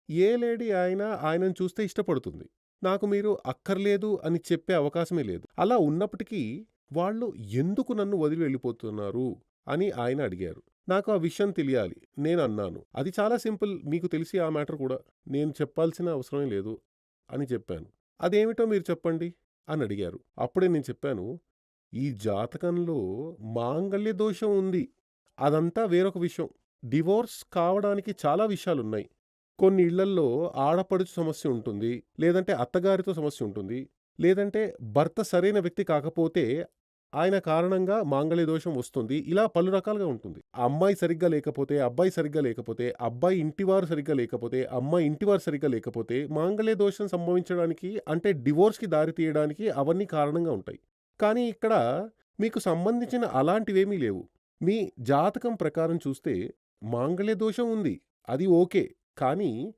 ఏ lady అయినా ఆయనను చూస్తే ఇష్టపడుతుంది. నాకు మీరు అక్కర్లేదు అని చెప్పే అవకాశమే లేదు. అలా ఉన్నప్పటికీ వాళ్ళు ఎందుకు నన్ను వదిలి వెళ్ళిపోతున్నారు అని ఆయన అడిగారు. నాకు ఆ విషయం తెలియాలి. నేనన్నాను. అది చాలా సింపుల్. మీకు తెలిసి ఆ మ్యాటర్ కూడా. నేను చెప్పాల్సిన అవసరమే లేదు అని చెప్పాను. అదేమిటో మీరు చెప్పండి అని అడిగారు. అప్పుడే నేను చెప్పాను. ఈ జాతకంలో మాంగళ్య దోషం ఉంది. అదంతా వేరొక విషయం. డివోర్స్ కావడానికి చాలా విషయాలున్నాయి. కొన్ని ఇళ్లల్లో ఆడపడుచు సమస్య ఉంటుంది. లేదంటే అత్తగారితో సమస్య ఉంటుంది. లేదంటే భర్త సరైన వ్యక్తి కాకపోతే ఆయన కారణంగా మాంగళ్య దోషం వస్తుంది. ఇలా పలు రకాలుగా ఉంటుంది. అమ్మాయి సరిగ్గా లేకపోతే, అబ్బాయి సరిగ్గా లేకపోతే, అబ్బాయి ఇంటివారు సరిగ్గా లేకపోతే, అమ్మాయి ఇంటివారు సరిగ్గా లేకపోతే మాంగళ్య దోషం సంభవించడానికి అంటే డివోర్స్‌కి దారి తీయడానికి అవన్నీ కారణంగా ఉంటాయి. కానీ ఇక్కడ మీకు సంబంధించిన అలాంటివేమీ లేవు. మీ జాతకం ప్రకారం చూస్తే మాంగళ్య దోషం ఉంది. అది ఓకే. కానీ